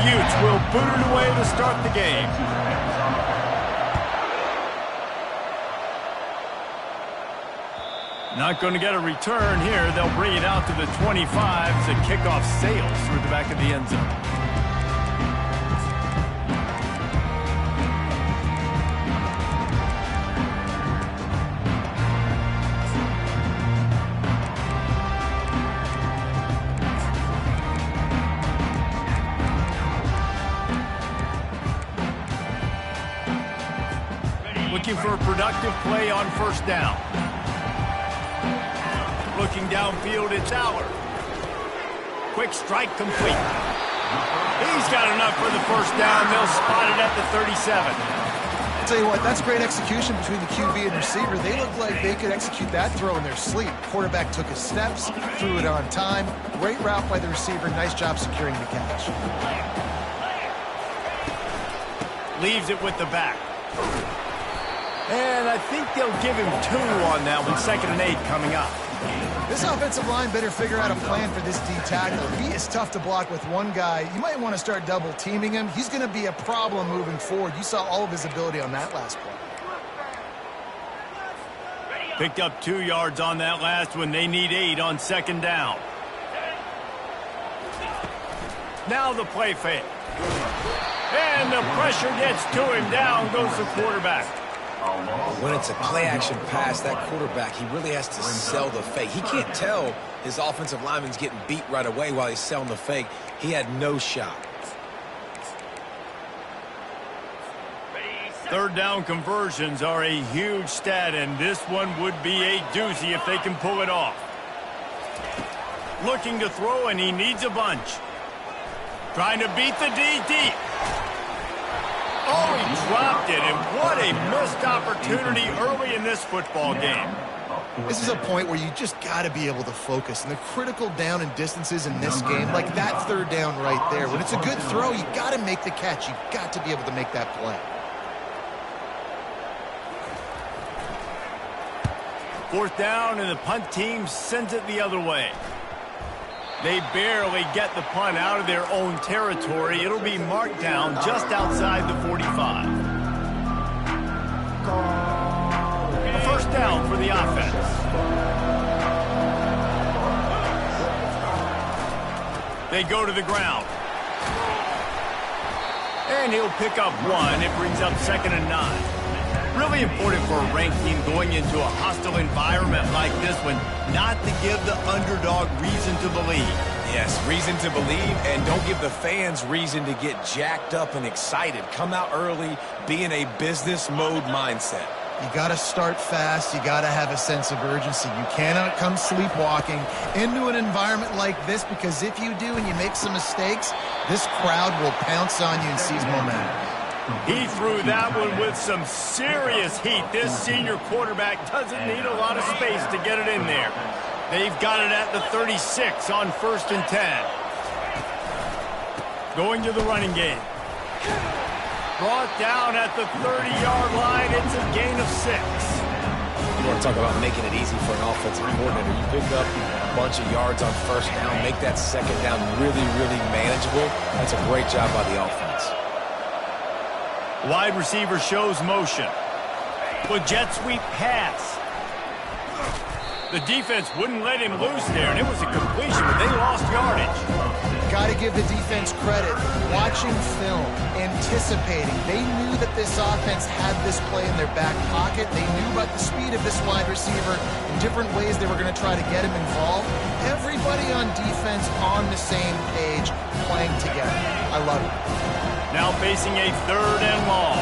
Utes will boot it away to start the game. Not going to get a return here. They'll bring it out to the 25 as the kickoff sails through the back of the end zone. Looking for a productive play on first down. Looking downfield, it's Aller. Quick strike complete. He's got enough for the first down. They'll spot it at the 37. I'll tell you what, that's great execution between the QB and receiver. They looked like they could execute that throw in their sleep. Quarterback took his steps, threw it on time. Great route by the receiver. Nice job securing the catch. Leaves it with the back. And I think they'll give him 2 on that one. 2nd and 8 coming up. This offensive line better figure out a plan for this D tackle. He is tough to block with one guy. You might want to start double teaming him. He's going to be a problem moving forward. You saw all of his ability on that last play. Picked up 2 yards on that last one. They need 8 on 2nd down. Now the play fake. And the pressure gets to him. Down goes the quarterback. When it's a play-action pass, that quarterback, he really has to sell the fake. He can't tell his offensive lineman's getting beat right away while he's selling the fake. He had no shot. 3rd down conversions are a huge stat, and this one would be a doozy if they can pull it off. Looking to throw, and he needs a bunch. Trying to beat the D deep. Oh, he dropped it, and what a missed opportunity early in this football game. This is a point where you just got to be able to focus. And the critical down and distances in this game, like that 3rd down right there, when it's a good throw, you got to make the catch. You got to be able to make that play. 4th down, and the punt team sends it the other way. They barely get the punt out of their own territory. It'll be marked down just outside the 45. A 1st down for the offense. They go to the ground. And he'll pick up 1. It brings up 2nd and 9. Really important for a ranked team going into a hostile environment like this one, not to give the underdog reason to believe. Yes, reason to believe, and don't give the fans reason to get jacked up and excited. Come out early, be in a business mode mindset. You got to start fast. You got to have a sense of urgency. You cannot come sleepwalking into an environment like this, because if you do and you make some mistakes, this crowd will pounce on you and seize momentum. He threw that one with some serious heat. This senior quarterback doesn't need a lot of space to get it in there. They've got it at the 36 on 1st and 10. Going to the running game. Brought down at the 30-yard line. It's a gain of 6. You want to talk about making it easy for an offensive coordinator. You pick up a bunch of yards on 1st down, make that 2nd down really, really manageable. That's a great job by the offense. Wide receiver shows motion. With jet sweep pass. The defense wouldn't let him loose there, and it was a completion, but they lost yardage. Got to give the defense credit. Watching film, anticipating. They knew that this offense had this play in their back pocket. They knew about the speed of this wide receiver in different ways they were going to try to get him involved. Everybody on defense on the same page, playing together. I love it. Now facing a 3rd and long.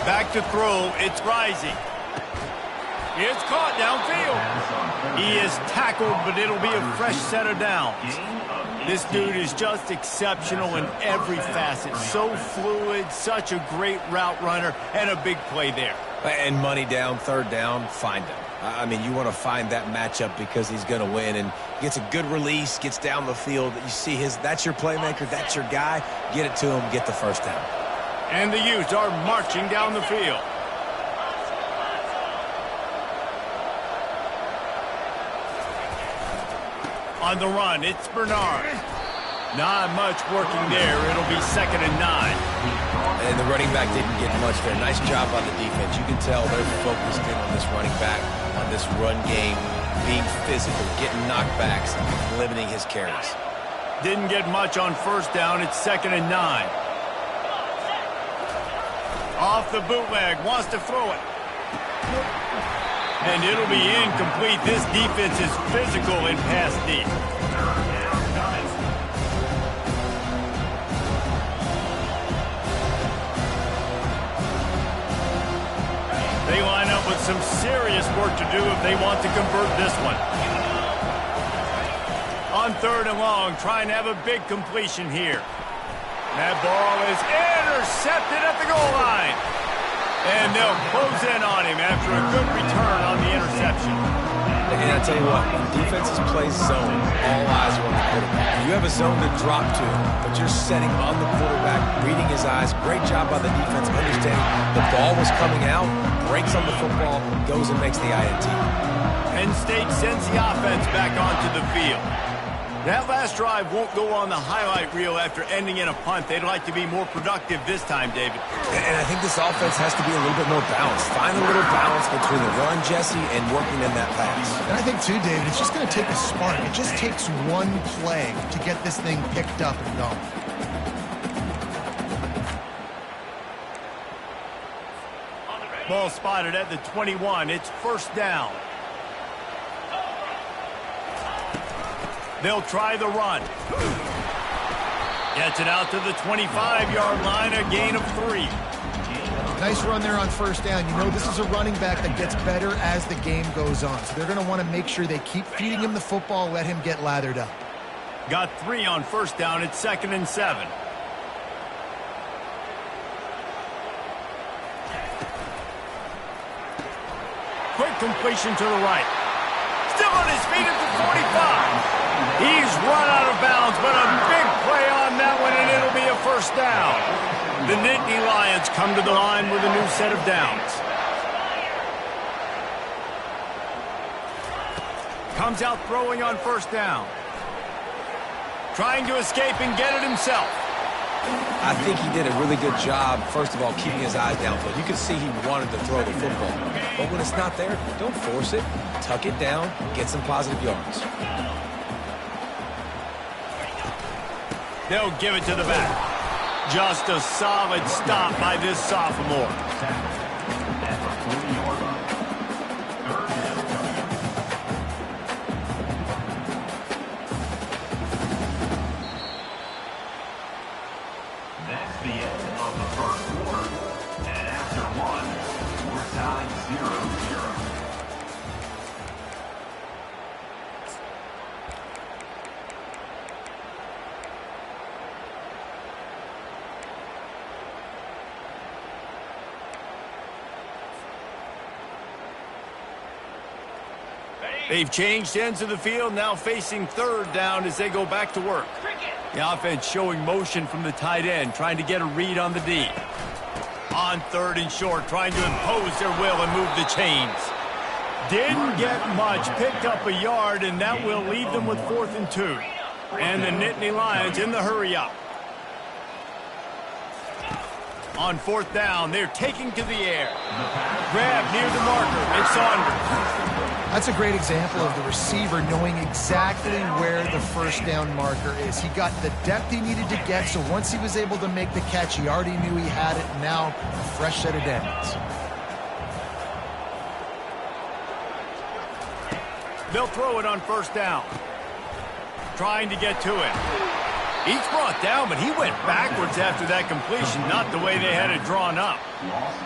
Back to throw. It's Rising. It's caught downfield. He is tackled, but it'll be a fresh set of downs. This dude is just exceptional in every facet. So fluid, such a great route runner, and a big play there. And money down, 3rd down, find him. I mean, you want to find that matchup because he's going to win, and gets a good release, gets down the field. You see that's your playmaker, that's your guy. Get it to him, get the 1st down. And the Utes are marching down the field. On the run, it's Bernard. Not much working there. It'll be 2nd and 9. And the running back didn't get much there. Nice job by the defense. You can tell they're focused in on this running back, on this run game, being physical, getting knockbacks, and limiting his carries. Didn't get much on 1st down. It's 2nd and 9. Off the bootleg. Wants to throw it. And it'll be incomplete. This defense is physical in pass deep. They line up with some serious work to do if they want to convert this one. On 3rd and long, trying to have a big completion here. That ball is intercepted at the goal line. And they'll close in on him after a good return on the interception. And I tell you what, when defenses play zone, all eyes are on the quarterback. You have a zone to drop to, but you're setting on the quarterback, reading his eyes. Great job by the defense, understanding the ball was coming out, breaks on the football, goes and makes the INT. Penn State sends the offense back onto the field. That last drive won't go on the highlight reel after ending in a punt. They'd like to be more productive this time, David. And I think this offense has to be a little bit more balanced. Find a little balance between the run, Jesse, and working in that pass. And I think, too, David, it's just going to take a spark. It just takes one play to get this thing picked up and going. Ball spotted at the 21. It's 1st down. They'll try the run. Gets it out to the 25-yard line, a gain of 3. Nice run there on 1st down. You know this is a running back that gets better as the game goes on. So they're going to want to make sure they keep feeding him the football, let him get lathered up. Got 3 on 1st down. It's 2nd and 7. Quick completion to the right. Still on his feet at the 45. He's run out of bounds, but a big play on that one, and it'll be a 1st down. The Nittany Lions come to the line with a new set of downs. Comes out throwing on 1st down. Trying to escape and get it himself. I think he did a really good job, first of all, keeping his eyes downfield. You could see he wanted to throw the football. But when it's not there, don't force it. Tuck it down, get some positive yards. They'll give it to the back. Just a solid stop by this sophomore. That's the end of the 1st quarter. And after 1, we're tied 0-0. They've changed ends of the field, now facing 3rd down as they go back to work. The offense showing motion from the tight end, trying to get a read on the D. On 3rd and short, trying to impose their will and move the chains. Didn't get much, picked up a yard, and that will leave them with 4th and 2. And the Nittany Lions in the hurry-up. On 4th down, they're taking to the air. Grab near the marker, it's Saunders. That's a great example of the receiver knowing exactly where the 1st down marker is. He got the depth he needed to get, so once he was able to make the catch, he already knew he had it. Now, a fresh set of downs. They'll throw it on 1st down. Trying to get to it. He's brought down, but he went backwards after that completion, not the way they had it drawn up.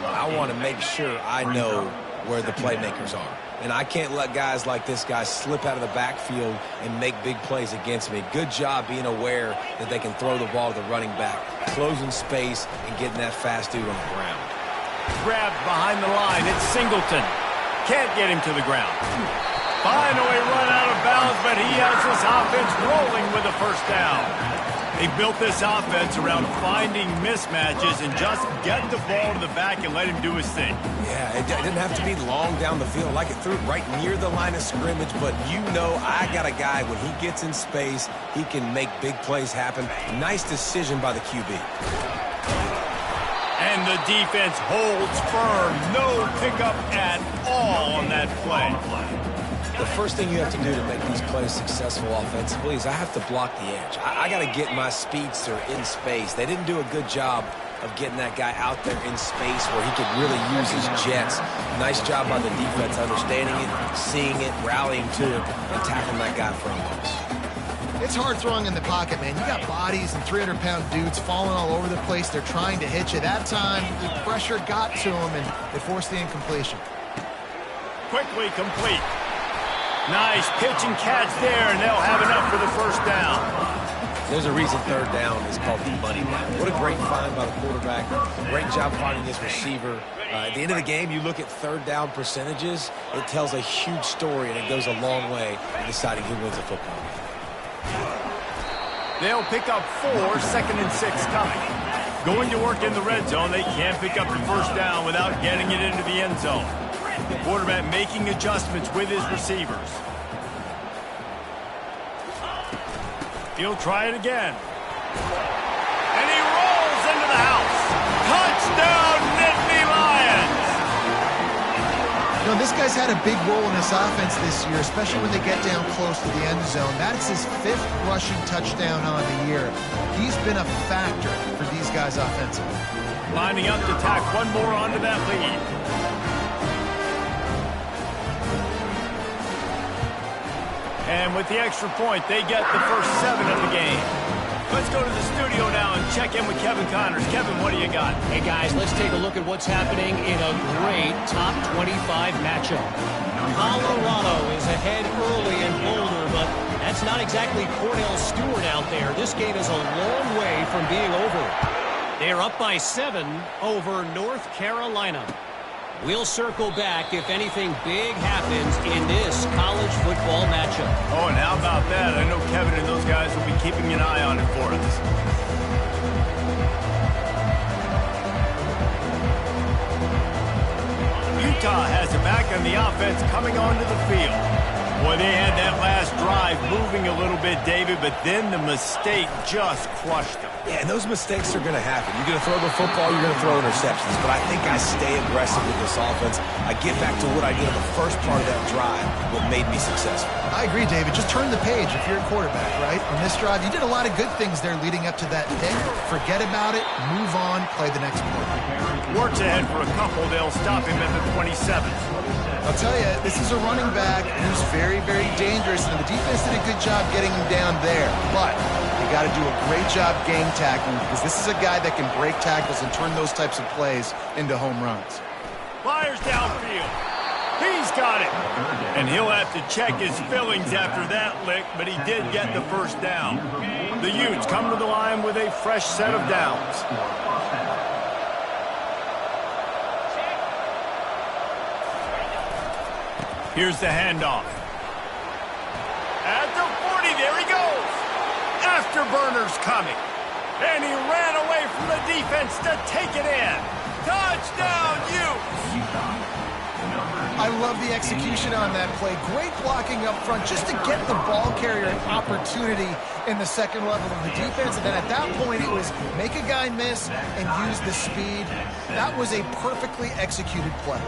I want to make sure I know where the playmakers are. And I can't let guys like this guy slip out of the backfield and make big plays against me. Good job being aware that they can throw the ball to the running back, closing space and getting that fast dude on the ground. Grabbed behind the line. It's Singleton. Can't get him to the ground. Finally run out of bounds, but he has this offense rolling with a 1st down. They built this offense around finding mismatches and just get the ball to the back and let him do his thing. Yeah, it didn't have to be long down the field. Like it threw it right near the line of scrimmage, but you know I got a guy, when he gets in space, he can make big plays happen. Nice decision by the QB. And the defense holds firm. No pickup at all on that play. The first thing you have to do to make these plays successful offensively is I have to block the edge. I got to get my speedster in space. They didn't do a good job of getting that guy out there in space where he could really use his jets. Nice job by the defense understanding it, seeing it, rallying to it, and tackling that guy for a loss. It's hard throwing in the pocket, man. You got bodies and 300-pound dudes falling all over the place. They're trying to hit you. That time, the pressure got to them, and they forced the incompletion. Quickly complete. Nice pitch and catch there, and they'll have enough for the first down. There's a reason third down is called the money down. What a great find by the quarterback. Great job finding his receiver. At the end of the game, you look at third down percentages, it tells a huge story, and it goes a long way in deciding who wins a football game. They'll pick up 4, 2nd and 6 coming. Going to work in the red zone, they can't pick up the first down without getting it into the end zone. The quarterback making adjustments with his receivers. He'll try it again. And he rolls into the house. Touchdown, Nittany Lions! You know, this guy's had a big role in this offense this year, especially when they get down close to the end zone. That's his 5th rushing touchdown on the year. He's been a factor for these guys offensively. Lining up to tack one more onto that lead. And with the extra point, they get the first 7 of the game. Let's go to the studio now and check in with Kevin Connors. Kevin, what do you got? Hey, guys, let's take a look at what's happening in a great top 25 matchup. Colorado is ahead early in Boulder, but that's not exactly Cornell Stewart out there. This game is a long way from being over. They're up by 7 over North Carolina. We'll circle back if anything big happens in this college football matchup. Oh, and how about that? I know Kevin and those guys will be keeping an eye on it for us. Utah has it back on the offense coming onto the field. Boy, they had that last drive moving a little bit, David, but then the mistake just crushed them. Yeah, and those mistakes are going to happen. You're going to throw the football, you're going to throw interceptions. But I think I stay aggressive with this offense. I get back to what I did on the first part of that drive, what made me successful. I agree, David. Just turn the page if you're a quarterback, right? On this drive, you did a lot of good things there leading up to that pick. Forget about it, move on, play the next play. Works ahead for a couple. They'll stop him at the 27th. I'll tell you, this is a running back who's very, very dangerous, and the defense did a good job getting him down there. But they got to do a great job game tackling, because this is a guy that can break tackles and turn those types of plays into home runs. Fires downfield. He's got it. And he'll have to check his fillings after that lick, but he did get the first down. The Utes come to the line with a fresh set of downs. Here's the handoff. At the 40, there he goes. Afterburner's coming. And he ran away from the defense to take it in. Touchdown, Utes! I love the execution on that play. Great blocking up front just to get the ball carrier an opportunity in the second level of the defense. And then at that point, it was make a guy miss and use the speed. That was a perfectly executed play.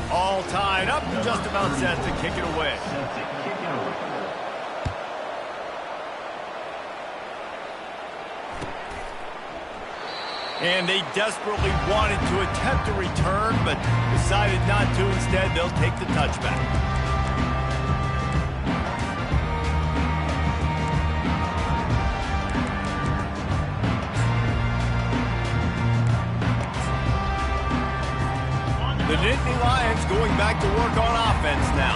All tied up, just about set to kick it away. And they desperately wanted to attempt a return, but decided not to. Instead, they'll take the touchback. The Nittany Lions going back to work on offense now.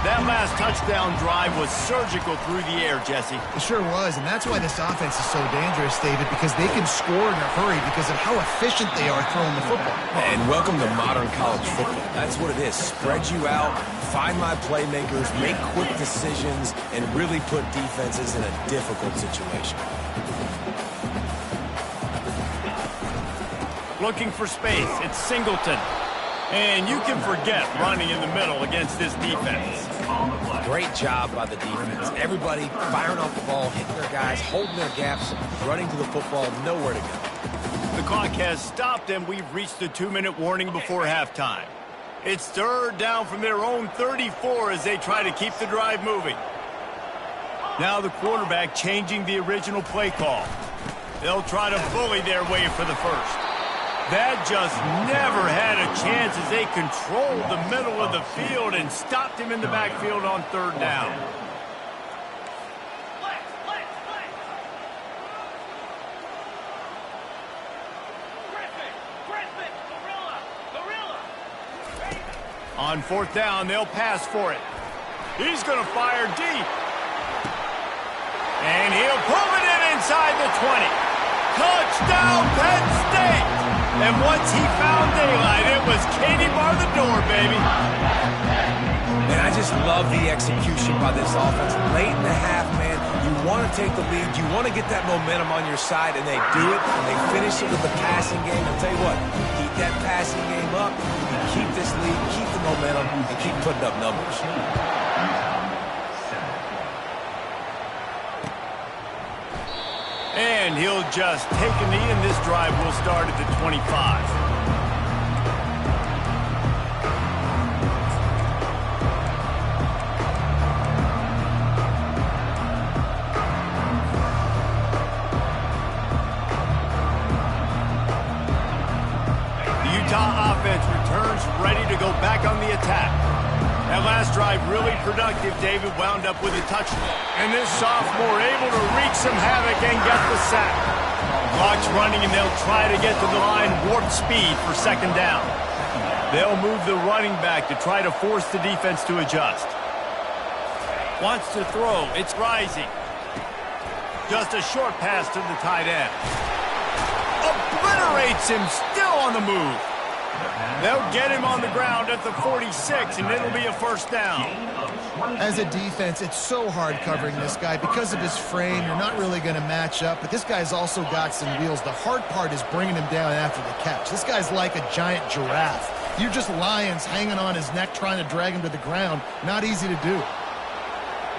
That last last touchdown drive was surgical through the air, Jesse. It sure was, and that's why this offense is so dangerous, David, because they can score in a hurry because of how efficient they are throwing the football. And welcome to modern college football. That's what it is. Spread you out, find my playmakers, make quick decisions, and really put defenses in a difficult situation. Looking for space. It's Singleton. And you can forget running in the middle against this defense. Great job by the defense. Everybody firing off the ball, hitting their guys, holding their gaps, running to the football, nowhere to go. The clock has stopped, and we've reached the 2-minute warning before halftime. It's third down from their own 34 as they try to keep the drive moving. Now the quarterback changing the original play call. They'll try to bully their way for the first. That just never had a chance as they controlled the middle of the field and stopped him in the backfield on third down. On fourth down, they'll pass for it. He's going to fire deep. And he'll pull it in inside the 20. Touchdown, Penn State! And once he found daylight, it was Katie bar the door, baby. And I just love the execution by this offense. Late in the half, man, you want to take the lead. You want to get that momentum on your side, and they do it. And they finish it with the passing game. I'll tell you what, keep that passing game up. You keep this lead, keep the momentum, and keep putting up numbers. And he'll just take a knee, and this drive will start at the 25. The Utah offense returns ready to go back on the attack. That last drive really productive. David wound up with a touchdown. And this sophomore able to wreak some havoc and get the sack. Clock's running, and they'll try to get to the line warp speed for second down. They'll move the running back to try to force the defense to adjust. Wants to throw. It's Rising. Just a short pass to the tight end. Obliterates him, still on the move. They'll get him on the ground at the 46, and it'll be a first down. As a defense, it's so hard covering this guy. Because of his frame, you're not really going to match up, but this guy's also got some wheels. The hard part is bringing him down after the catch. This guy's like a giant giraffe. You're just lions hanging on his neck trying to drag him to the ground. Not easy to do.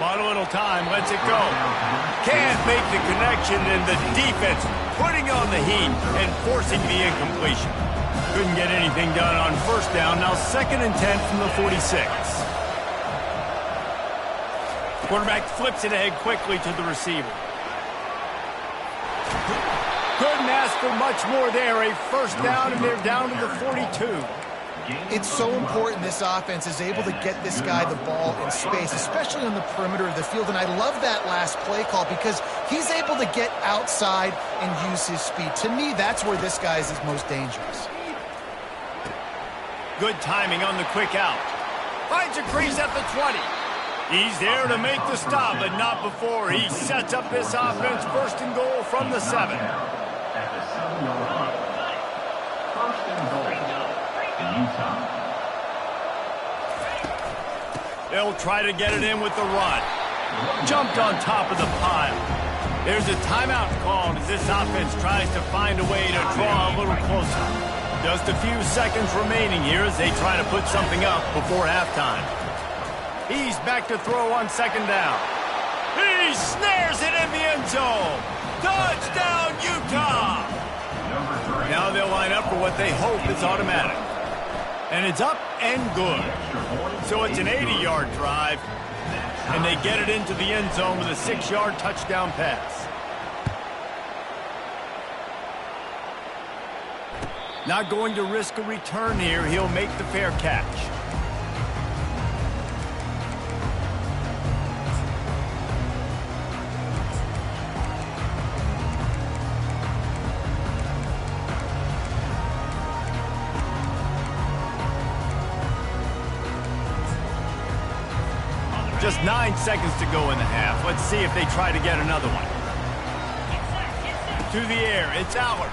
Bought a little time, lets it go. Can't make the connection, and the defense putting on the heat and forcing the incompletion. Couldn't get anything done on first down. Now 2nd and 10 from the 46. Quarterback flips it ahead quickly to the receiver. Couldn't ask for much more there. A first down, and they're down to the 42. It's so important this offense is able to get this guy the ball in space, especially on the perimeter of the field. And I love that last play call because he's able to get outside and use his speed. To me, that's where this guy is his most dangerous. Good timing on the quick out. Finds a crease at the 20. He's there to make the stop, but not before he sets up this offense. 1st and goal from the 7. At the 7-yard line. 1st and goal. Utah. They'll try to get it in with the run. Jumped on top of the pile. There's a timeout called as this offense tries to find a way to draw a little closer. Just a few seconds remaining here as they try to put something up before halftime. He's back to throw on 2nd down. He snares it in the end zone. Touchdown, Utah! Now they'll line up for what they hope is automatic. And it's up and good. So it's an 80-yard drive, and they get it into the end zone with a 6-yard touchdown pass. Not going to risk a return here. He'll make the fair catch. Just 9 seconds to go in the half. Let's see if they try to get another one. To the air, it's Allard.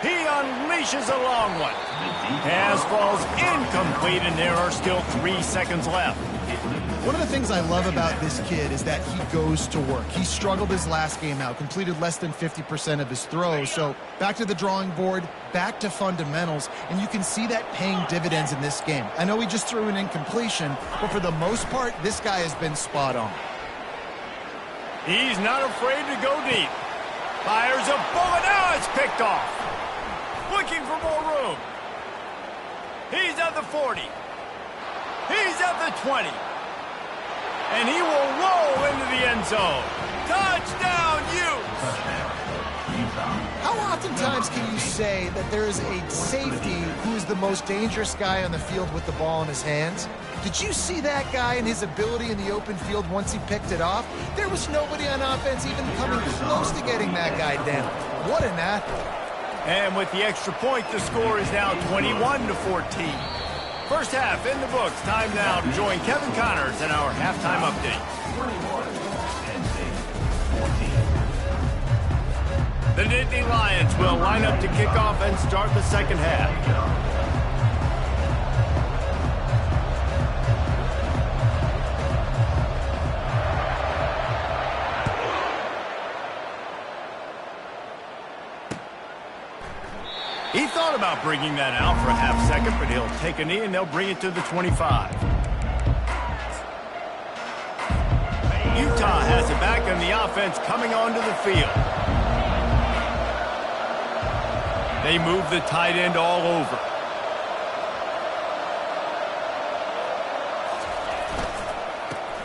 He unleashes a long one. Pass falls incomplete, and there are still 3 seconds left. One of the things I love about this kid is that he goes to work. He struggled his last game out, completed less than 50% of his throws. So back to the drawing board, back to fundamentals, and you can see that paying dividends in this game. I know he just threw an incompletion, but for the most part, this guy has been spot on. He's not afraid to go deep. Fires a bullet. Now it's picked off. Looking for more room. He's at the 40. He's at the 20. And he will roll into the end zone. Touchdown, Utes! How oftentimes can you say that there is a safety who is the most dangerous guy on the field with the ball in his hands? Did you see that guy and his ability in the open field once he picked it off? There was nobody on offense even coming close to getting that guy down. What an athlete. And with the extra point, the score is now 21-14. First half in the books. Time now to join Kevin Connors in our halftime update. The Nittany Lions will line up to kick off and start the second half. He thought about bringing that out for a half second, but he'll take a knee and they'll bring it to the 25. Utah has it back and the offense coming onto the field. They move the tight end all over.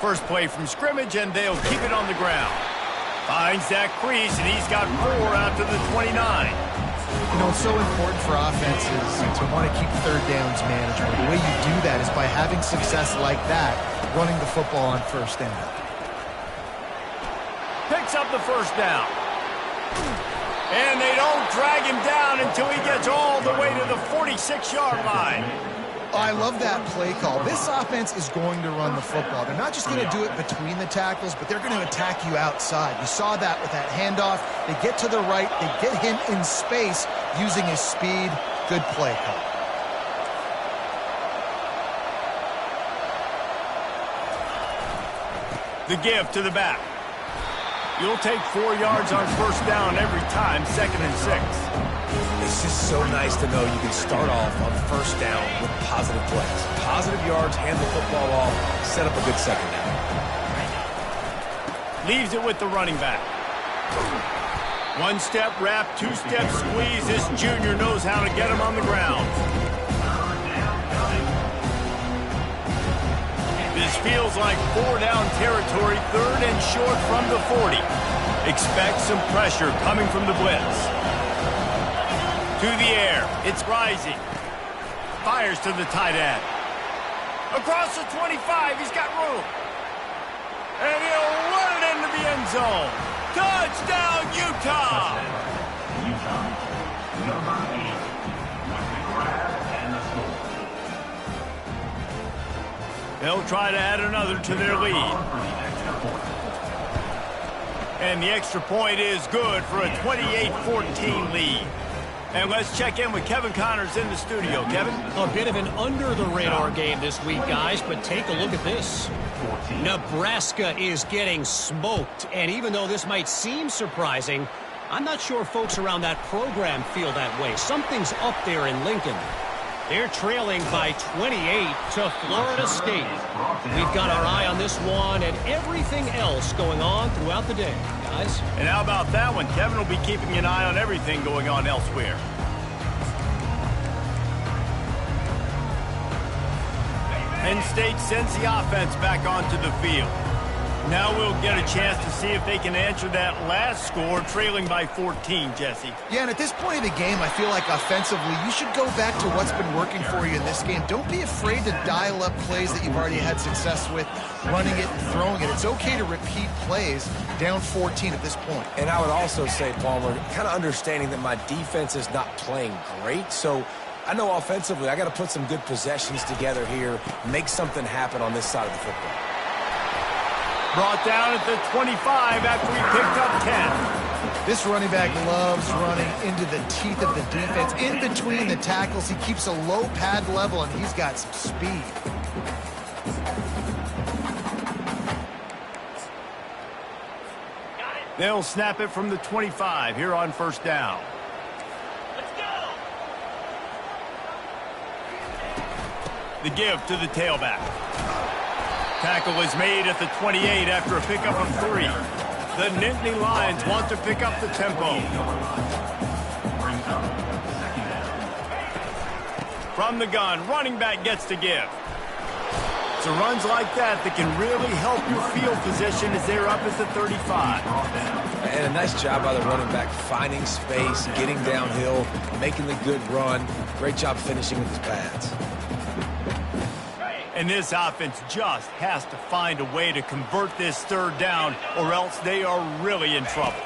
First play from scrimmage, and they'll keep it on the ground. Finds that crease, and he's got 4 out to the 29. You know, it's so important for offenses to want to keep third downs manageable. The way you do that is by having success like that, running the football on first down. Picks up the first down. And they don't drag him down until he gets all the way to the 46-yard line. Oh, I love that play call. This offense is going to run the football. They're not just going to do it between the tackles, but they're going to attack you outside. You saw that with that handoff. They get to the right. They get him in space using his speed. Good play call. The give to the back. You'll take 4 yards on first down every time, 2nd and 6. It's just so nice to know you can start off on first down with positive plays. Positive yards, hand the football off, set up a good second down. Leaves it with the running back. 1-step wrap, 2-step squeeze. This junior knows how to get him on the ground. This feels like 4-down territory, 3rd and short from the 40. Expect some pressure coming from the blitz. To the air, it's rising. Fires to the tight end. Across the 25, he's got room. And he'll run it into the end zone. Touchdown, Utah! Number 8 with the grab and the score. They'll try to add another to their lead. And the extra point is good for a 28-14 lead. And let's check in with Kevin Connors in the studio. Kevin? A bit of an under-the-radar game this week, guys, but take a look at this. Nebraska is getting smoked, and even though this might seem surprising, I'm not sure folks around that program feel that way. Something's up there in Lincoln. They're trailing by 28 to Florida State. We've got our eye on this one and everything else going on throughout the day, guys. And how about that one? Kevin will be keeping an eye on everything going on elsewhere. Penn State sends the offense back onto the field. Now we'll get a chance to see if they can answer that last score, trailing by 14, Jesse. Yeah, and at this point of the game, I feel like offensively, you should go back to what's been working for you in this game. Don't be afraid to dial up plays that you've already had success with, running it and throwing it. It's okay to repeat plays down 14 at this point. And I would also say, Palmer, kind of understanding that my defense is not playing great, so I know offensively I got to put some good possessions together here, make something happen on this side of the football. Brought down at the 25 after he picked up 10. This running back loves running into the teeth of the defense. In between the tackles, he keeps a low pad level, and he's got some speed. They'll snap it from the 25 here on first down. The give to the tailback. Tackle is made at the 28 after a pickup of 3. The Nittany Lions want to pick up the tempo. From the gun, running back gets to give. So runs like that can really help your field position as they're up at the 35. And a nice job by the running back finding space, getting downhill, making the good run. Great job finishing with his pads. And this offense just has to find a way to convert this third down, or else they are really in trouble.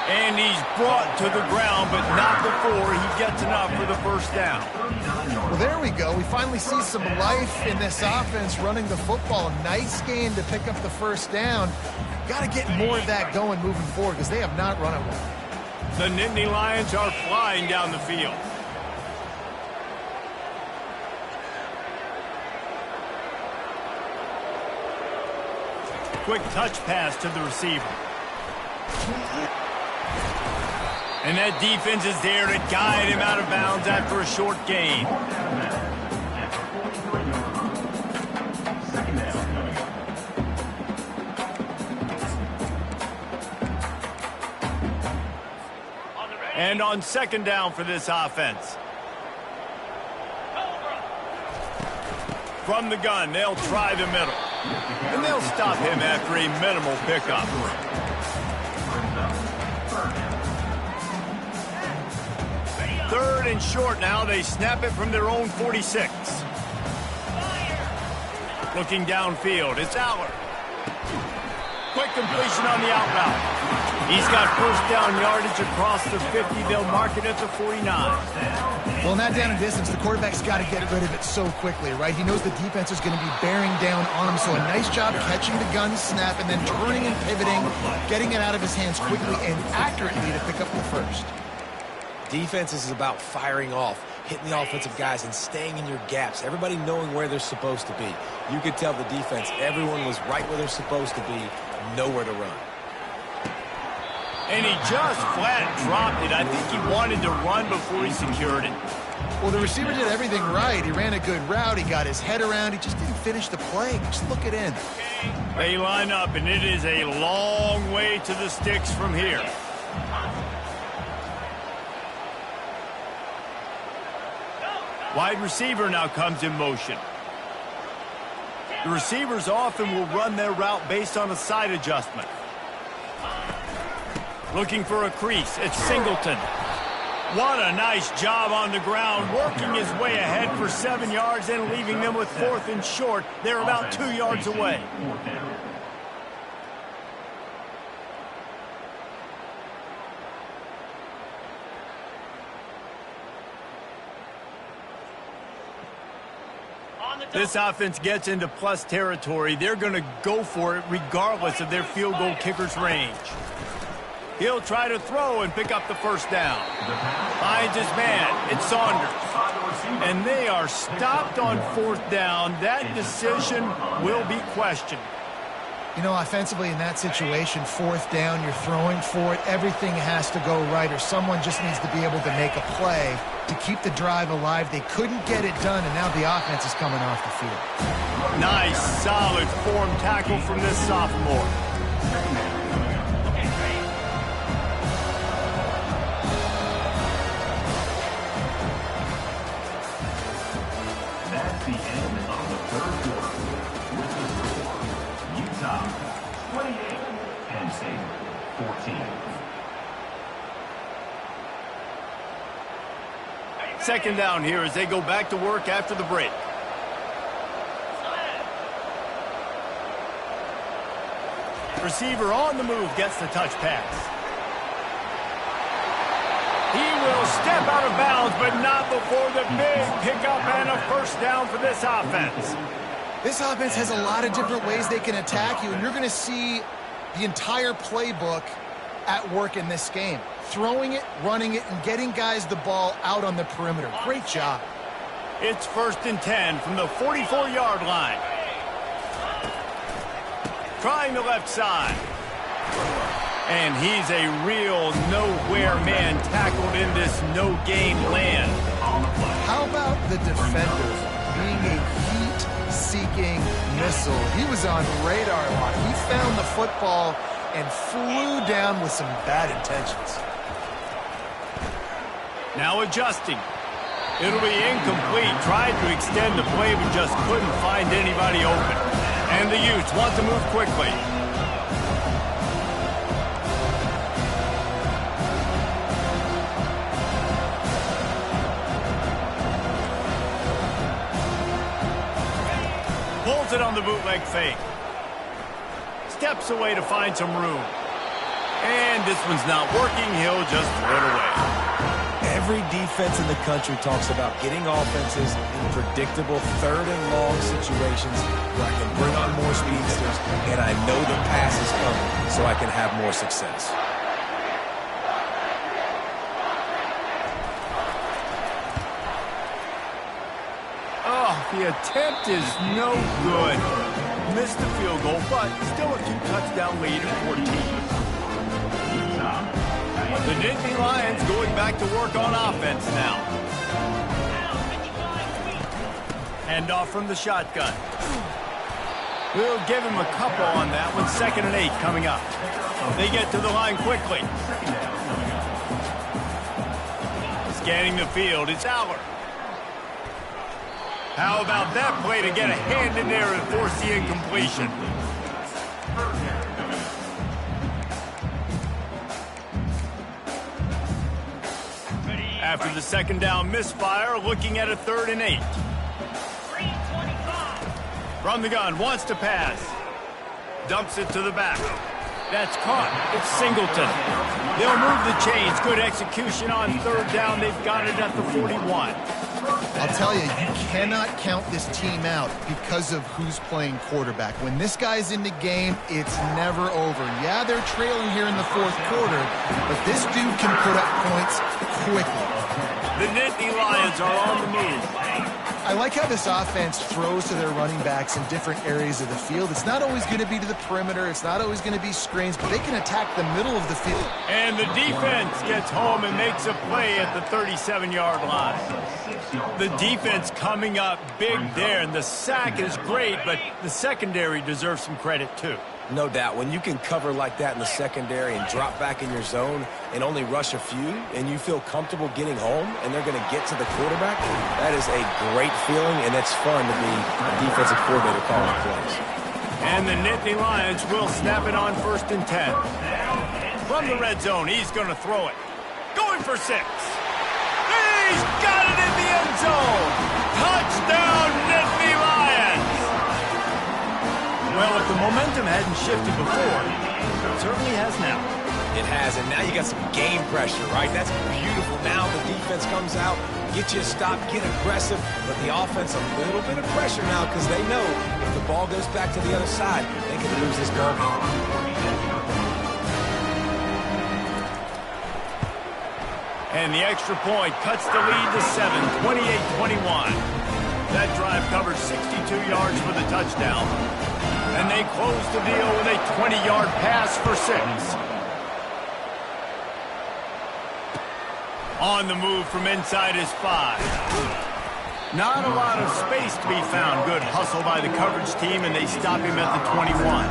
And he's brought to the ground, but not before he gets enough for the first down. Well, there we go. We finally see some life in this offense running the football. Nice game to pick up the first down. Got to get more of that going moving forward because they have not run it well. The Nittany Lions are flying down the field. Quick touch pass to the receiver. And that defense is there to guide him out of bounds after a short gain. And on second down for this offense. From the gun, they'll try the middle. And they'll stop him after a minimal pickup. Third and short now. They snap it from their own 46. Looking downfield, it's Allard. Quick completion on the out route. He's got first down yardage across the 50. They'll mark it at the 49. Well, in that down and distance, the quarterback's got to get rid of it so quickly, right? He knows the defense is going to be bearing down on him, so a nice job catching the gun snap and then turning and pivoting, getting it out of his hands quickly and accurately to pick up the first. Defense is about firing off, hitting the offensive guys and staying in your gaps. Everybody knowing where they're supposed to be. You could tell the defense, everyone was right where they're supposed to be, nowhere to run. And he just flat dropped it. I think he wanted to run before he secured it. Well, the receiver did everything right. He ran a good route. He got his head around. He just didn't finish the play. Just look it in. They line up, and it is a long way to the sticks from here. Wide receiver now comes in motion. The receivers often will run their route based on a side adjustment. Looking for a crease, it's Singleton. What a nice job on the ground, working his way ahead for 7 yards and leaving them with fourth and short. They're about 2 yards away. This offense gets into plus territory. They're going to go for it regardless of their field goal kicker's range. He'll try to throw and pick up the first down. Finds his man. It's Saunders. And they are stopped on fourth down. That decision will be questioned. You know, offensively in that situation, fourth down, you're throwing for it. Everything has to go right, or someone just needs to be able to make a play to keep the drive alive. They couldn't get it done, and now the offense is coming off the field. Nice, solid form tackle from this sophomore. That's the end of the third quarter. With the score, Utah 28, Penn State 14. Second down here as they go back to work after the break. Receiver on the move gets the touch pass. He step out of bounds, but not before the big pickup and a first down for this offense. This offense has a lot of different ways they can attack you, and you're going to see the entire playbook at work in this game. Throwing it, running it, and getting guys the ball out on the perimeter. Great job. It's 1st and 10 from the 44-yard line. Trying the left side. And he's a real nowhere man tackled in this no-game land. How about the defender being a heat-seeking missile? He was on radar lock. He found the football and flew down with some bad intentions. Now adjusting. It'll be incomplete. Tried to extend the play, but just couldn't find anybody open. And the Utes want to move quickly. Pulls it on the bootleg fake. Steps away to find some room. And this one's not working. He'll just throw it away. Every defense in the country talks about getting offenses in predictable 3rd and long situations where I can bring on more speedsters and I know the pass is coming so I can have more success. Oh, the attempt is no good. Missed the field goal, but still a 2-touchdown lead at 14. The Nittany Lions going back to work on offense now. Hand off from the shotgun. We'll give him a couple on that one. 2nd and 8 coming up. They get to the line quickly. Scanning the field, it's Aller. How about that play to get a hand in there and force the incompletion? After the 2nd down misfire, looking at a 3rd and 8. From the gun, wants to pass. Dumps it to the back. That's caught. It's Singleton. They'll move the chains. Good execution on 3rd down. They've got it at the 41. I'll tell you, you cannot count this team out because of who's playing quarterback. When this guy's in the game, it's never over. Yeah, they're trailing here in the 4th quarter, but this dude can put up points quickly. The Nittany Lions are on the move. I like how this offense throws to their running backs in different areas of the field. It's not always going to be to the perimeter. It's not always going to be screens, but they can attack the middle of the field. And the defense gets home and makes a play at the 37-yard line. The defense coming up big there, and the sack is great, but the secondary deserves some credit too. No doubt. When you can cover like that in the secondary and drop back in your zone and only rush a few, and you feel comfortable getting home and they're going to get to the quarterback, that is a great feeling, and it's fun to be a defensive coordinator calling plays. And the Nittany Lions will snap it on 1st and 10. From the red zone, he's going to throw it. Going for 6. He's got it in the end zone. Touchdown, Nittany Lions. Well, if the momentum hadn't shifted before, it certainly has now. It has, and now you got some game pressure, right? That's beautiful. Now the defense comes out, get you a stop, get aggressive, but the offense a little bit of pressure now because they know if the ball goes back to the other side, they can lose this ball game. And the extra point cuts the lead to 7, 28-21. That drive covered 62 yards for the touchdown. And they close the deal with a 20-yard pass for 6. On the move from inside his 5. Not a lot of space to be found. Good hustle by the coverage team, and they stop him at the 21.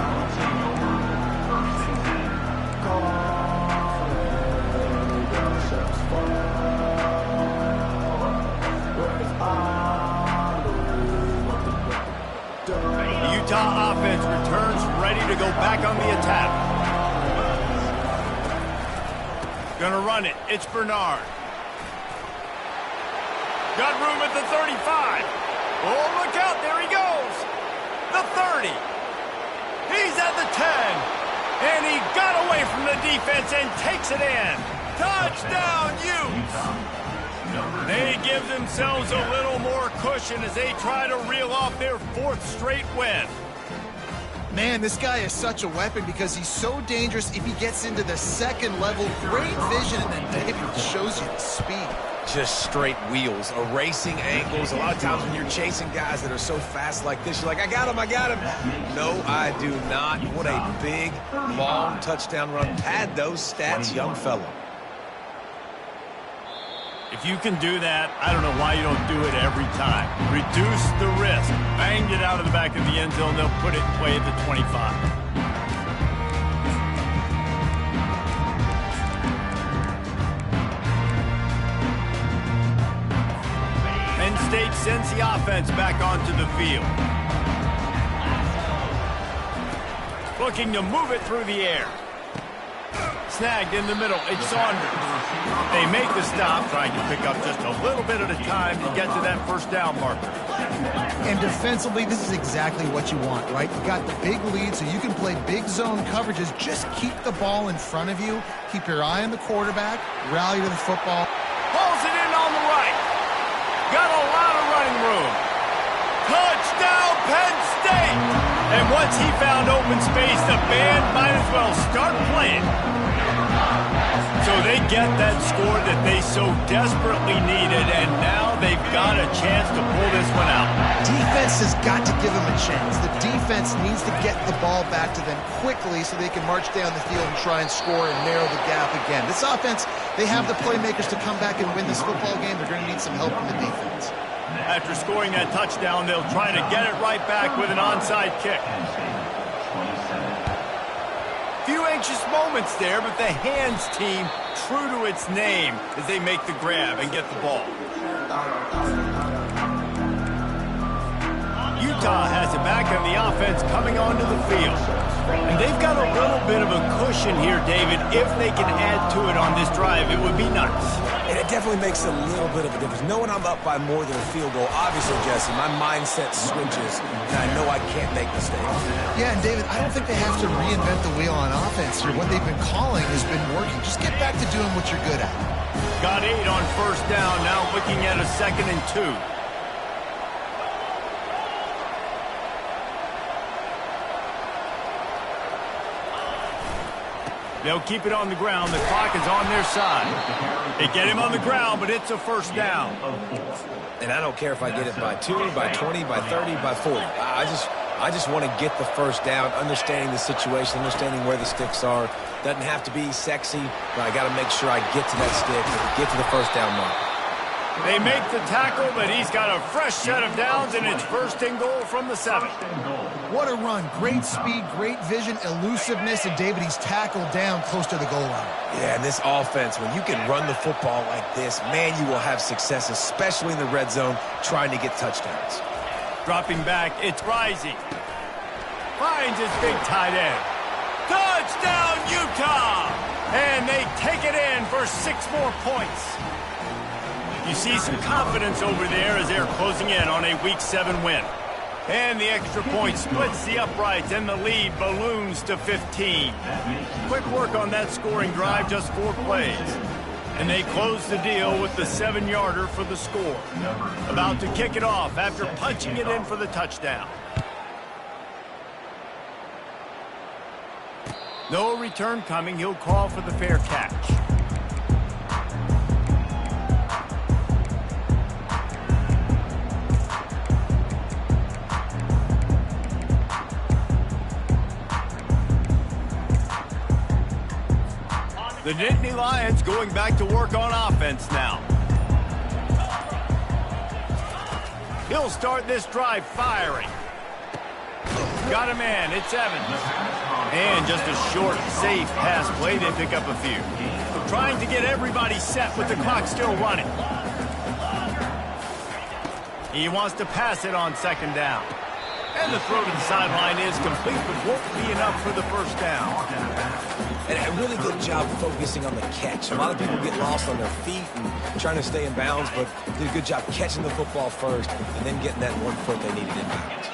The Utah offense returns ready to go back on the attack. Gonna run it. It's Bernard. Got room at the 35. Oh, look out. There he goes. The 30. He's at the 10. And he got away from the defense and takes it in. Touchdown, Utes. They give themselves a little more cushion as they try to reel off their 4th straight win. Man, this guy is such a weapon because he's so dangerous if he gets into the second level. Great vision, and then David shows you the speed. Just straight wheels, erasing angles. A lot of times when you're chasing guys that are so fast like this, you're like, I got him, I got him. No, I do not. What a big, long touchdown run. Pad those stats, young fella. If you can do that, I don't know why you don't do it every time. Reduce the risk. Banged it out of the back of the end zone. They'll put it in play at the 25. Penn State sends the offense back onto the field. Looking to move it through the air. Snagged in the middle. It's Saunders. They make the stop, trying to pick up just a little bit at a time to get to that first down marker. And defensively, this is exactly what you want, right? You got the big lead, so you can play big zone coverages. Just keep the ball in front of you. Keep your eye on the quarterback. Rally to the football. Pulls it in on the right. Got a lot of running room. Touchdown, Penn State! And once he found open space, the band might as well start playing. So they get that score that they so desperately needed, and now they've got a chance to pull this one out. Defense has got to give them a chance. The defense needs to get the ball back to them quickly so they can march down the field and try and score and narrow the gap again. This offense, they have the playmakers to come back and win this football game. They're going to need some help from the defense. After scoring that touchdown, they'll try to get it right back with an onside kick. Few anxious moments there, but the hands team true to its name as they make the grab and get the ball. Utah has it back on the offense coming onto the field. And they've got a little bit of a cushion here, David. If they can add to it on this drive, it would be nice. And it definitely makes a little bit of a difference. Knowing I'm up by more than a field goal, obviously, Jesse, my mindset switches, and I know I can't make mistakes. Yeah, and David, I don't think they have to reinvent the wheel on offense here. What they've been calling has been working. Just get back to doing what you're good at. Got 8 on first down, now looking at a 2nd and 2. They'll keep it on the ground. The clock is on their side. They get him on the ground, but it's a first down. And I don't care if I get it by 2, by 20, by 30, by 40. I just want to get the first down, understanding the situation, understanding where the sticks are. Doesn't have to be sexy, but I got to make sure I get to that stick and get to the first down mark. They make the tackle, but he's got a fresh set of downs, and it's 1st and goal from the 7. What a run. Great speed, great vision, elusiveness, and David, he's tackled down close to the goal line. Yeah, and this offense, when you can run the football like this, man, you will have success, especially in the red zone, trying to get touchdowns. Dropping back, it's Rising. Finds his big tight end. Touchdown, Utah! And they take it in for 6 more points. You see some confidence over there as they're closing in on a Week 7 win. And the extra point splits the uprights, and the lead balloons to 15. Quick work on that scoring drive, just 4 plays. And they close the deal with the 7-yarder for the score. About to kick it off after punching it in for the touchdown. No return coming. He'll call for the fair catch. The Nittany Lions going back to work on offense now. He'll start this drive firing. Got a man, it's Evans. And just a short, safe pass play, they pick up a few. Trying to get everybody set with the clock still running. He wants to pass it on 2nd down. And the throw to the sideline is complete, but won't be enough for the first down. And a really good job focusing on the catch. A lot of people get lost on their feet and trying to stay in bounds, but did a good job catching the football first and then getting that 1 foot they needed in bounds.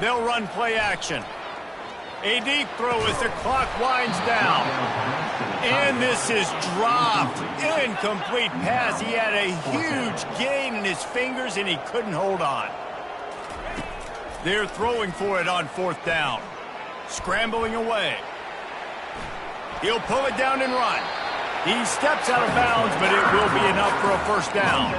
They'll run play action. A deep throw as the clock winds down. And this is dropped. Incomplete pass. He had a huge gain in his fingers, and he couldn't hold on. They're throwing for it on 4th down. Scrambling away. He'll pull it down and run. He steps out of bounds, but it will be enough for a 1st down.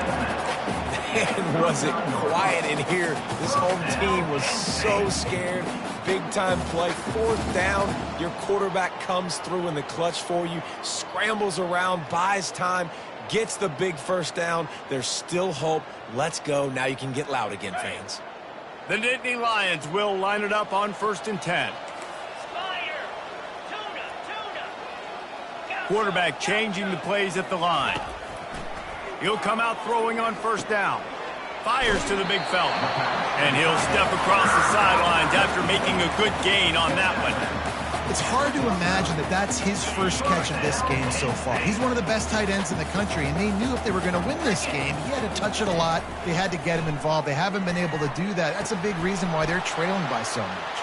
And was it quiet in here? This home team was so scared. Big-time play. 4th down. Your quarterback comes through in the clutch for you, scrambles around, buys time, gets the big 1st down. There's still hope. Let's go. Now you can get loud again, fans. The Nittany Lions will line it up on 1st and 10. Quarterback changing the plays at the line. He'll come out throwing on 1st down. Fires to the big fella. And he'll step across the sidelines after making a good gain on that one. It's hard to imagine that that's his first catch of this game so far. He's one of the best tight ends in the country, and they knew if they were going to win this game, he had to touch it a lot. They had to get him involved. They haven't been able to do that. That's a big reason why they're trailing by so much.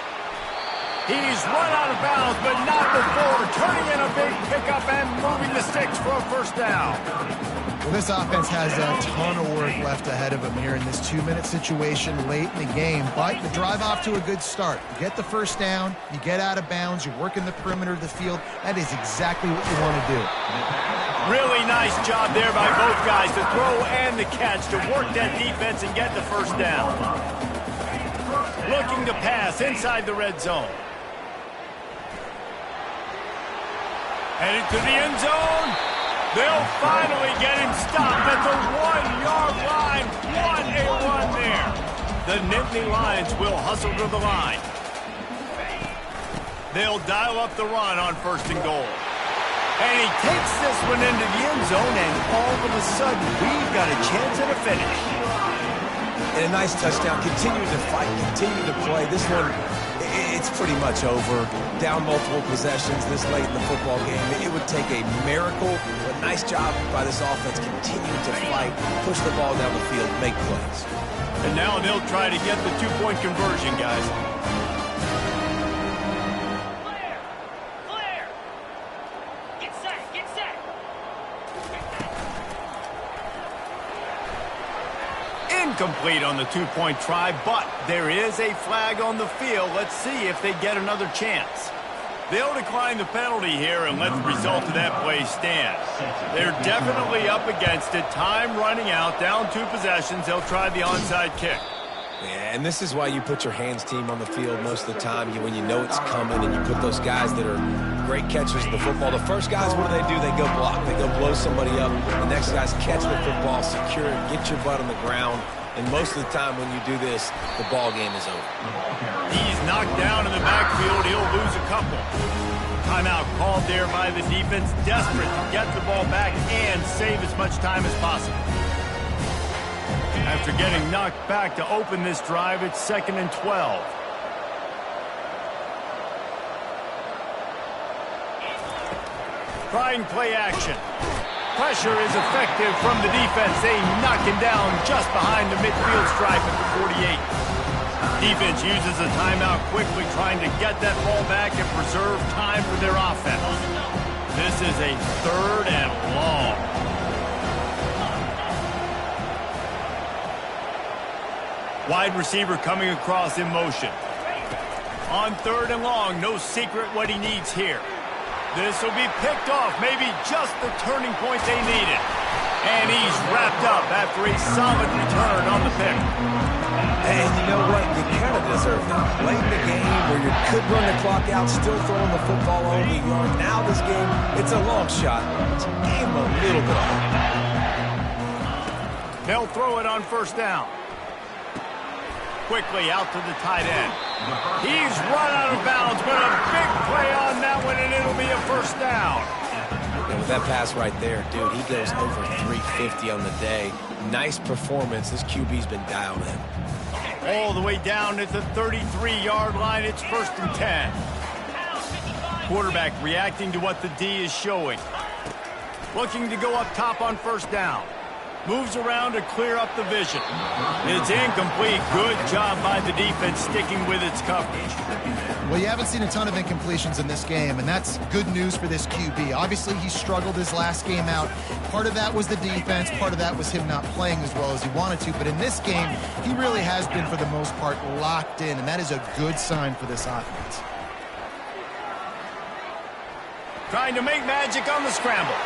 He's run out of bounds, but not before turning in a big pickup and moving the sticks for a 1st down. Well, this offense has a ton of work left ahead of them here in this 2-minute situation late in the game, but the drive off to a good start. You get the 1st down, you get out of bounds, you're working the perimeter of the field. That is exactly what you want to do. Really nice job there by both guys, the throw and the catch, to work that defense and get the 1st down. Looking to pass inside the red zone. Headed to the end zone. They'll finally get him stopped at the 1-yard line. What a run there. The Nittany Lions will hustle to the line. They'll dial up the run on 1st and goal. And he takes this one into the end zone, and all of a sudden, we've got a chance at a finish. And a nice touchdown. Continue to fight, continue to play. This one, it's pretty much over. Down multiple possessions this late in the football game. It would take a miracle, but nice job by this offense. Continue to fight, push the ball down the field, make plays. And now they'll try to get the 2-point conversion, guys. Clear! Get set! Get set! Incomplete on the 2-point try, but there is a flag on the field. Let's see if they get another chance. They'll decline the penalty here and let the result of that play stand. They're definitely up against it. Time running out, down 2 possessions. They'll try the onside kick. Yeah, and this is why you put your hands team on the field most of the time. When you know it's coming and you put those guys that are great catchers of the football. The first guys, what do? They go block. They go blow somebody up. The next guys catch the football, secure it, get your butt on the ground. And most of the time when you do this, the ball game is over. He's knocked down in the backfield. He'll lose a couple. Timeout called there by the defense, desperate to get the ball back and save as much time as possible. After getting knocked back to open this drive, it's 2nd and 12. Trying play action. Pressure is effective from the defense. They knock him down just behind the midfield stripe at the 48. Defense uses a timeout quickly, trying to get that ball back and preserve time for their offense. This is a 3rd and long. Wide receiver coming across in motion. On 3rd and long, no secret what he needs here. This will be picked off, maybe just the turning point they needed. And he's wrapped up after a solid return on the pick. And you know what? You kind of deserve that. Late in the game where you could run the clock out, still throwing the football over the yard. Now this game, it's a long shot. It's a game a little bit off. They'll throw it on 1st down. Quickly out to the tight end. He's run out of bounds, but a big play on that one, and it'll be a 1st down. And with that pass right there, dude, he goes over 350 on the day. Nice performance. This QB's been dialed in. All the way down at the 33-yard line. It's 1st and 10. Quarterback reacting to what the D is showing. Looking to go up top on 1st down. Moves around to clear up the vision. It's incomplete. Good job by the defense sticking with its coverage. Well, you haven't seen a ton of incompletions in this game, and that's good news for this QB. Obviously, he struggled his last game out. Part of that was the defense. Part of that was him not playing as well as he wanted to. But in this game, he really has been, for the most part, locked in, and that is a good sign for this offense. Trying to make magic on the scramble.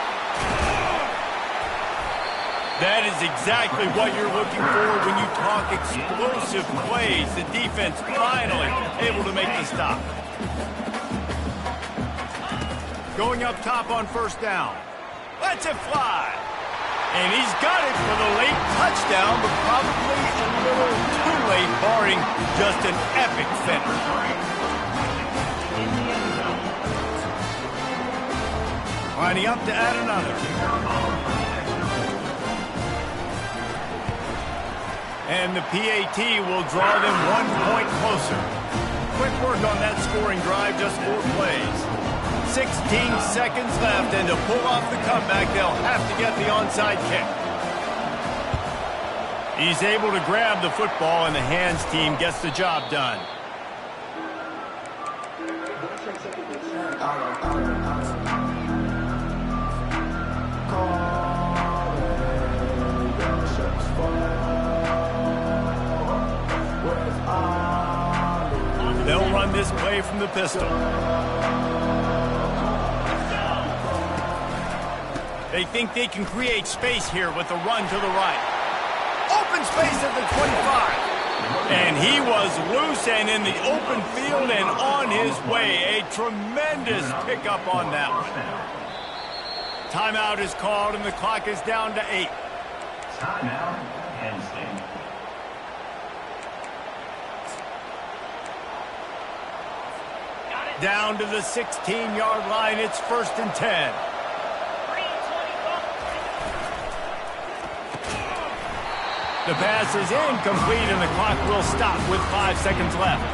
That is exactly what you're looking for when you talk explosive plays. The defense finally able to make the stop. Going up top on first down. Lets it fly. And he's got it for the late touchdown, but probably a little too late, barring just an epic finish. Lining up to add another. And the PAT will draw them 1 point closer. Quick work on that scoring drive, just 4 plays. 16 seconds left, and to pull off the comeback, they'll have to get the onside kick. He's able to grab the football, and the hands team gets the job done. They'll run this play from the pistol. They think they can create space here with a run to the right. Open space at the 25. And he was loose and in the open field and on his way. A tremendous pickup on that one. Timeout is called and the clock is down to 8. Timeout, Penn State. Down to the 16-yard line. It's 1st and 10. The pass is incomplete, and the clock will stop with 5 seconds left.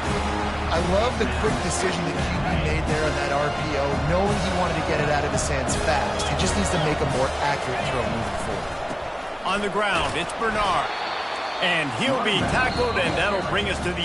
I love the quick decision that QB made there on that RPO, knowing he wanted to get it out of his hands fast. He just needs to make a more accurate throw moving forward. On the ground, it's Bernard. And he'll be tackled, and that'll bring us to the